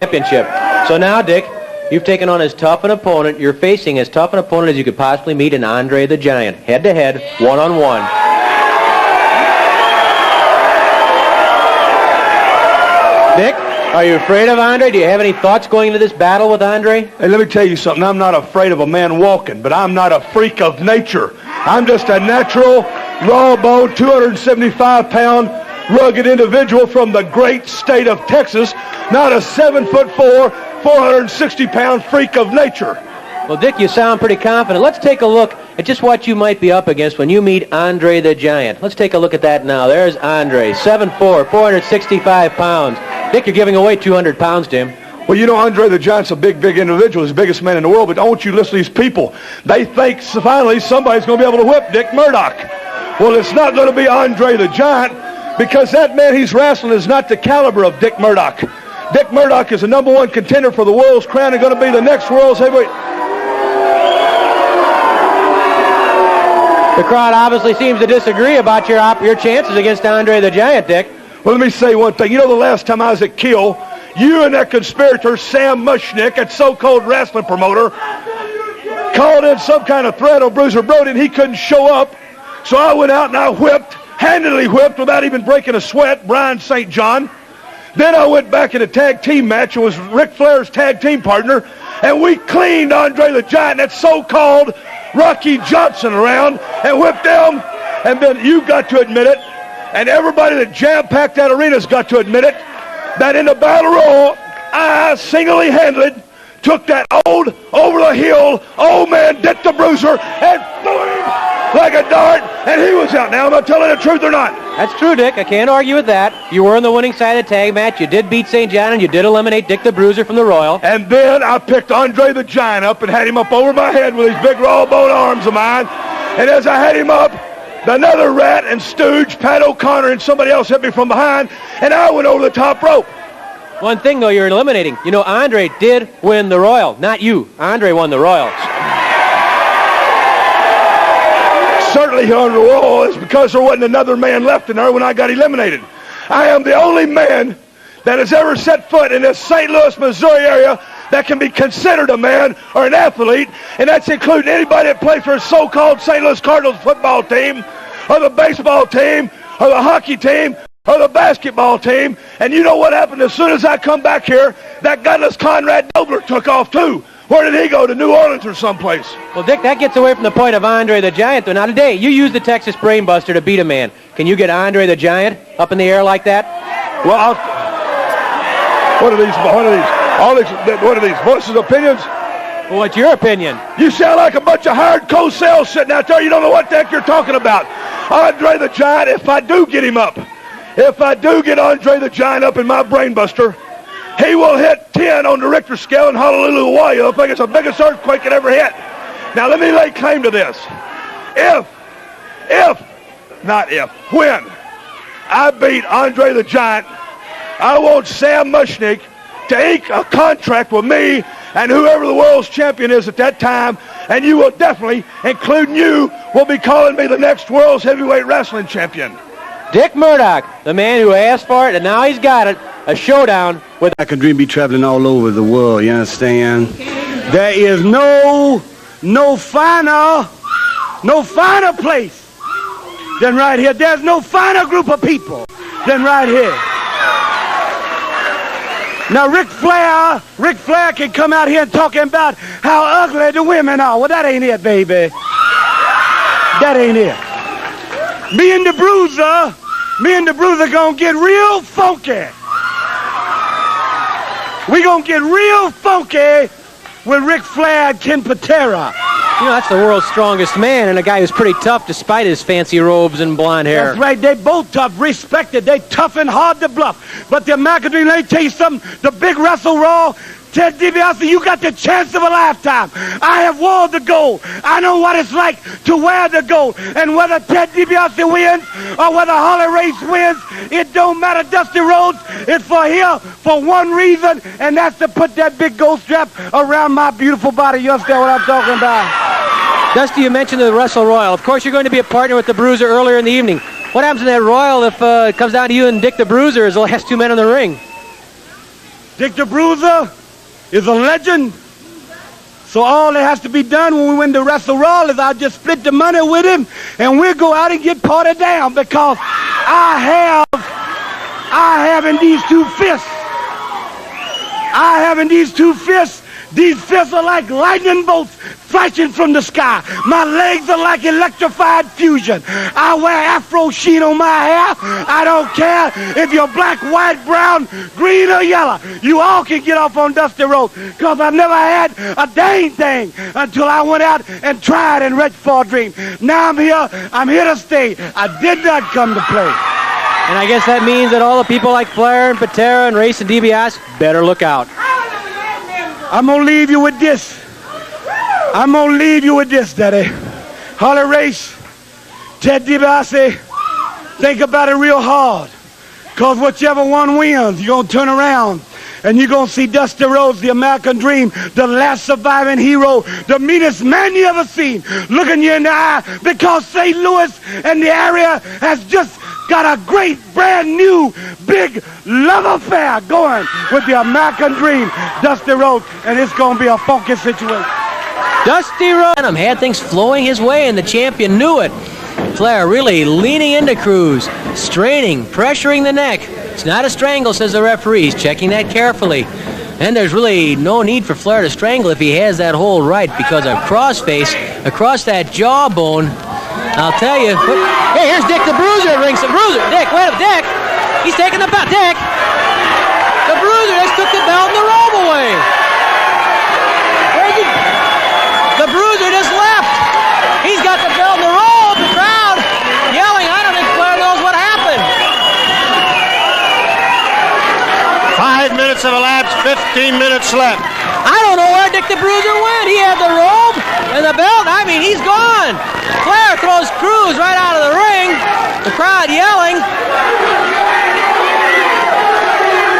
championship. So now, Dick, you've taken on as tough an opponent. You're facing as tough an opponent as you could possibly meet in Andre the Giant. Head-to-head, one-on-one. Dick, are you afraid of Andre? Do you have any thoughts going into this battle with Andre? Hey, let me tell you something. I'm not afraid of a man walking, but I'm not a freak of nature. I'm just a natural, raw-boned, 275-pound, rugged individual from the great state of Texas, not a 7'4", 460-pound freak of nature. Well, Dick, you sound pretty confident. Let's take a look at just what you might be up against when you meet Andre the Giant. Let's take a look at that now. There's Andre, 7'4", 465 pounds. Dick, you're giving away 200 pounds to him. Well, you know, Andre the Giant's a big individual. He's the biggest man in the world, but don't you listen to these people. They think finally somebody's going to be able to whip Dick Murdoch. Well, it's not going to be Andre the Giant, because that man he's wrestling is not the caliber of Dick Murdoch. Dick Murdoch is the #1 contender for the world's crown and going to be the next world's heavyweight. The crowd obviously seems to disagree about your chances against Andre the Giant, Dick. Well, let me say one thing. You know, the last time I was at Kiel, you and that conspirator, Sam Mushnick, that so-called wrestling promoter, called in some kind of threat on Bruiser Brody, and he couldn't show up. So I went out and I handily whipped, without even breaking a sweat, Brian St. John. Then I went back in a tag team match. It was Ric Flair's tag team partner, and we cleaned Andre the Giant, that so-called Rocky Johnson, around and whipped them. And then you got to admit it, and everybody that jam-packed that arena's got to admit it, that in the Battle Royal, I single-handedly took that old, over-the-hill, old man Dick the Bruiser and threw him like a dart, and he was out. Now, am I telling the truth or not? That's true, Dick. I can't argue with that. You were on the winning side of the tag match. You did beat St. John, and you did eliminate Dick the Bruiser from the Royal. And then I picked Andre the Giant up and had him up over my head with these big raw-bone arms of mine. And as I had him up, another rat and stooge, Pat O'Connor, and somebody else hit me from behind, and I went over the top rope. One thing, though, you're eliminating. You know, Andre did win the Royal, not you. Andre won the Royal. Certainly he won the Royal is because there wasn't another man left in there when I got eliminated. I am the only man that has ever set foot in this St. Louis, Missouri area that can be considered a man or an athlete, and that's including anybody that plays for a so-called St. Louis Cardinals football team, or the baseball team, or the hockey team, or the basketball team. And you know what happened as soon as I come back here? That gutless Conrad Dobler took off too. Where did he go? To New Orleans or someplace? Well, Dick, that gets away from the point of Andre the Giant, though. Now, today, you used the Texas Brainbuster to beat a man. Can you get Andre the Giant up in the air like that? Well, what are these voices' opinions? Well, what's your opinion? You sound like a bunch of hired co-sales sitting out there. You don't know what the heck you're talking about. Andre the Giant, if I do get him up, if I do get Andre the Giant up in my Brainbuster, he will hit 10 on the Richter scale in Honolulu, Hawaii. I think it's the biggest earthquake it ever hit. Now, let me lay claim to this. When I beat Andre the Giant, I want Sam Mushnick to ink a contract with me and whoever the world's champion is at that time, and you will definitely, including you, will be calling me the next world's heavyweight wrestling champion. Dick Murdoch, the man who asked for it, and now he's got it. A showdown with... I can dream be traveling all over the world, you understand? There is no finer place than right here. There's no finer group of people than right here. Now, Ric Flair can come out here and talking about how ugly the women are. Well, that ain't it, baby. That ain't it. Me and the Bruiser gonna get real funky. We gonna get real funky with Ric Flair and Ken Patera. You know, that's the world's strongest man and a guy who's pretty tough despite his fancy robes and blonde hair. That's right. They both tough, respected. They tough and hard to bluff. But the American Dream, let me tell you something. The big Wrestle Raw, Ted DiBiase, you got the chance of a lifetime. I have worn the gold. I know what it's like to wear the gold. And whether Ted DiBiase wins or whether Harley Race wins, it don't matter. Dusty Rhodes is for here for one reason, and that's to put that big gold strap around my beautiful body. You understand what I'm talking about? Dusty, you mentioned the Wrestle Royal. Of course, you're going to be a partner with the Bruiser earlier in the evening. What happens in that Royal if it comes down to you and Dick the Bruiser as the last two men in the ring? Dick the Bruiser is a legend. So all that has to be done when we win the Wrestle Raw is I'll just split the money with him and we'll go out and get party down because I have in these two fists. I have in these two fists. These fists are like lightning bolts flashing from the sky. My legs are like electrified fusion. I wear afro sheen on my hair. I don't care if you're black, white, brown, green, or yellow. You all can get off on Dusty Rhodes because I never had a dang thing until I went out and tried and reached for a dream. Now I'm here. I'm here to stay. I did not come to play. And I guess that means that all the people like Flair and Patera and Race and DiBiase better look out. I'm going to leave you with this. I'm going to leave you with this, Daddy. Harley Race, Ted DiBiase, think about it real hard. Because whichever one wins, you're going to turn around and you're going to see Dusty Rhodes, the American Dream, the last surviving hero, the meanest man you ever seen, looking you in the eye because St. Louis and the area has just got a great, brand new, big love affair going with the American Dream, Dusty Rhodes, and it's going to be a funky situation. Dusty Rhodes had things flowing his way, and the champion knew it. Flair really leaning into Cruz, straining, pressuring the neck. It's not a strangle, says the referee. He's checking that carefully. And there's really no need for Flair to strangle if he has that hold right because a crossface across that jawbone, I'll tell you. Hey, here's Dick the Bruiser at ringside. Bruiser, Dick, wait up, Dick. He's taking the belt. Dick, the Bruiser just took the belt and the robe away. Where's he? The Bruiser just left. He's got the belt and the robe. The crowd yelling. I don't think Flair knows what happened. 5 minutes have elapsed, 15 minutes left. I don't know where Dick the Bruiser went. He had the robe and the belt. I mean, he's gone. Flair throws Cruz right out of the ring. The crowd yelling.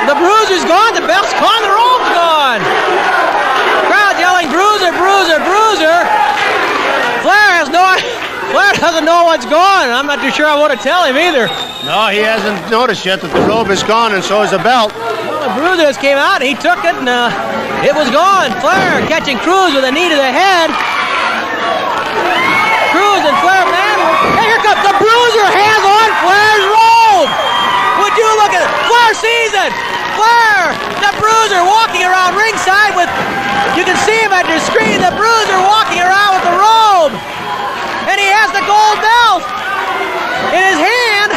The Bruiser's gone. The belt's gone. The robe's gone. Crowd yelling, Bruiser, Bruiser, Bruiser. Flair doesn't know what's gone. I'm not too sure I want to tell him either. No, he hasn't noticed yet that the robe is gone and so is the belt. Well, the Bruiser just came out and he took it and it was gone. Flair catching Cruz with a knee to the head. Cruz and Flair, man. Hey, here comes the Bruiser, has on Flair's robe. Would you look at it? Flair sees it. Flair, the Bruiser walking around ringside with, you can see him at your screen, the Bruiser walking around with the robe. And he has the gold belt in his hand.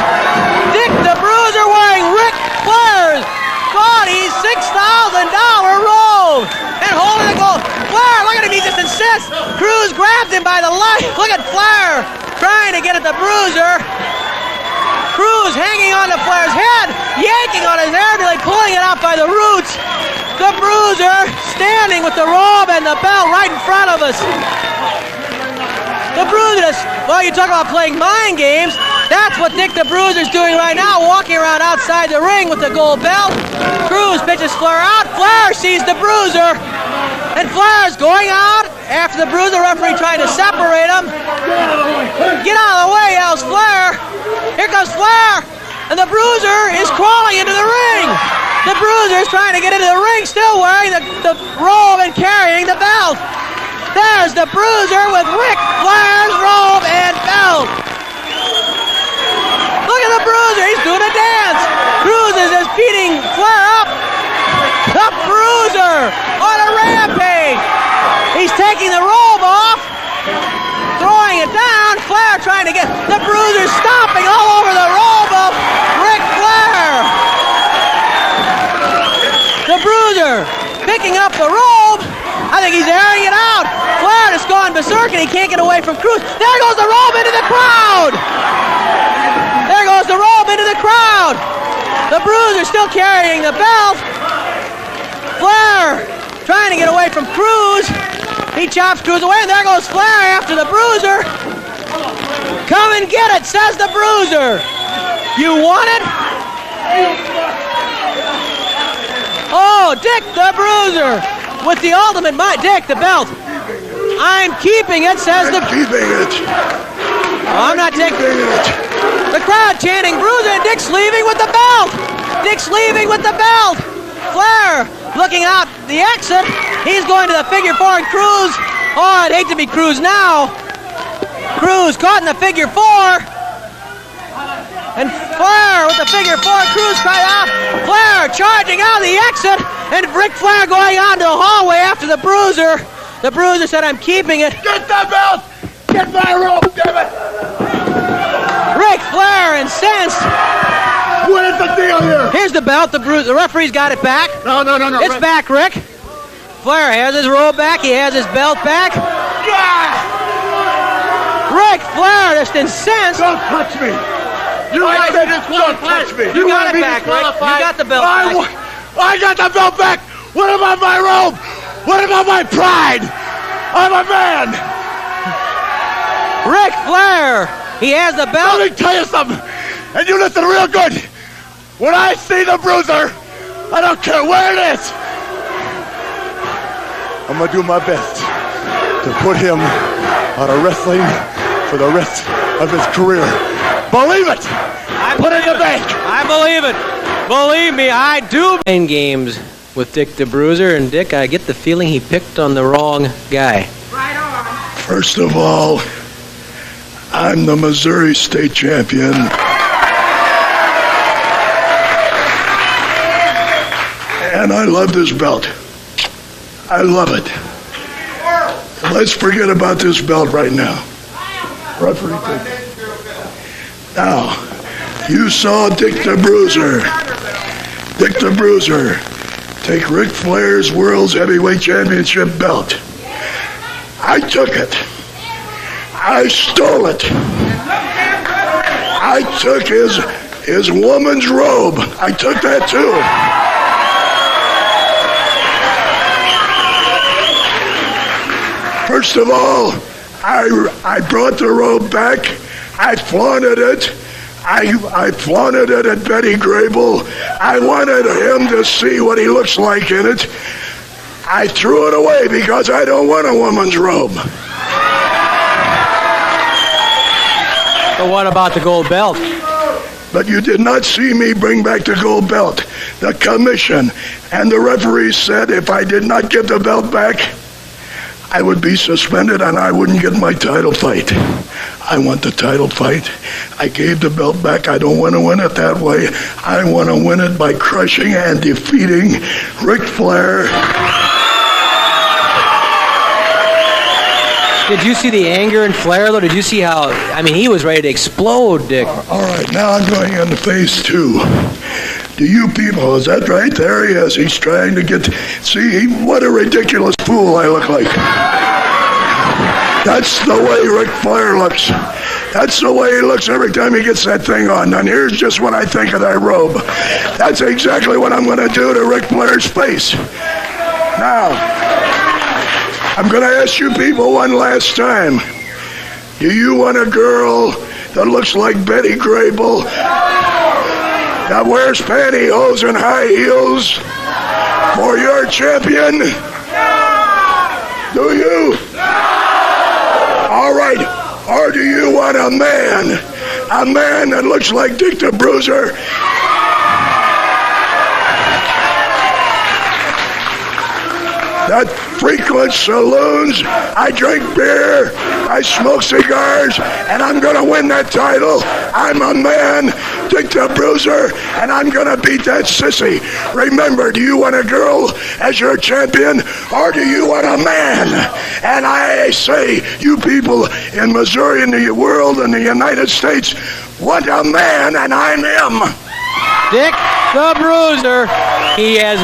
Dick the Bruiser wearing Ric Flair's gaudy $6,000 robe and holding the gold. Flair, look at him, he just insists. Cruz grabs him by the leg. Look at Flair trying to get at the Bruiser. Cruz hanging on to Flair's head, yanking on his hair, nearly pulling it out by the roots. The Bruiser standing with the robe and the belt right in front of us. The Bruiser, well, you talk about playing mind games. That's what Dick the Bruiser's doing right now, walking around outside the ring with the gold belt. Cruz pitches Flair out. Flair sees the Bruiser. And Flair's going out after the Bruiser, referee trying to separate him. Get out of the way, yells Flair. Here comes Flair. And the Bruiser is crawling into the ring. The Bruiser is trying to get into the ring, still wearing the robe and carrying the belt. There's the Bruiser with Ric Flair's robe and belt. Look at the Bruiser, he's doing a dance. Cruz is just beating Flair up. The Bruiser on a rampage. He's taking the robe off, throwing it down. Flair trying to get, the Bruiser stomping all over the robe of Ric Flair. The Bruiser picking up the robe. I think he's airing it out. Flair has gone berserk and he can't get away from Cruz. There goes the robe into the crowd. There goes the robe into the crowd. The Bruiser still carrying the belt. Flair trying to get away from Cruz. He chops Cruz away and there goes Flair after the Bruiser. Come and get it, says the Bruiser. You want it? Oh, Dick the Bruiser. With the ultimate might, Dick, the belt. I'm keeping it, says the... Keeping it. Oh, I'm not taking it. The crowd chanting Bruiser and Dick's leaving with the belt. Dick's leaving with the belt. Flair looking out the exit. He's going to the figure four and Cruz. Oh, I'd hate to be Cruz now. Cruz caught in the figure four. And Flair with the figure four. Cruz right off. Flair charging out of the exit. And Ric Flair going on to the hallway after the Bruiser. The Bruiser said, I'm keeping it. Get the belt! Get my rope, damn it! Ric Flair incensed. What is the deal here? Here's the belt. The referee's got it back. No. It's back, Rick. Flair has his robe back. He has his belt back. Ric Flair just incensed. Don't touch me. You don't touch me. You got it back, Rick. You got the belt back. I got the belt back. What about my robe? What about my pride? I'm a man. Ric Flair. He has the belt. Let me tell you something. And you listen real good. When I see the Bruiser, I don't care where it is. I'm going to do my best to put him out of wrestling for the rest of his career. Believe it. Put it in the bank. I believe it. Believe me, I do. Playing games with Dick the Bruiser, and Dick, I get the feeling he picked on the wrong guy. First of all, I'm the Missouri State Champion. And I love this belt. I love it. Let's forget about this belt right now. Referee, take it. Now, you saw Dick the Bruiser. Dick the Bruiser take Ric Flair's World's Heavyweight Championship belt. I took it. I stole it. I took his woman's robe. I took that too. First of all, I brought the robe back. I flaunted it. I flaunted it at Betty Grable. I wanted him to see what he looks like in it. I threw it away because I don't want a woman's robe. But what about the gold belt? But you did not see me bring back the gold belt. The commission and the referees said if I did not get the belt back, I would be suspended and I wouldn't get my title fight. I want the title fight. I gave the belt back. I don't want to win it that way. I want to win it by crushing and defeating Ric Flair. Did you see the anger in Flair, though? Did you see how, I mean, he was ready to explode, Dick. All right, now I'm going into phase two. Do you people, is that right? There he is. He's trying to get, see, what a ridiculous fool I look like. That's the way Ric Flair looks. That's the way he looks every time he gets that thing on. And here's just what I think of that robe. That's exactly what I'm going to do to Ric Flair's face. Now, I'm going to ask you people one last time. Do you want a girl that looks like Betty Grable, that wears pantyhose and high heels for your champion? Do you? All right. Or do you want a man that looks like Dick the Bruiser? That frequents saloons, I drink beer, I smoke cigars, and I'm going to win that title. I'm a man, Dick the Bruiser, and I'm going to beat that sissy. Remember, do you want a girl as your champion, or do you want a man? And I say, you people in Missouri, in the world, in the United States, want a man, and I'm him. Dick the Bruiser, he has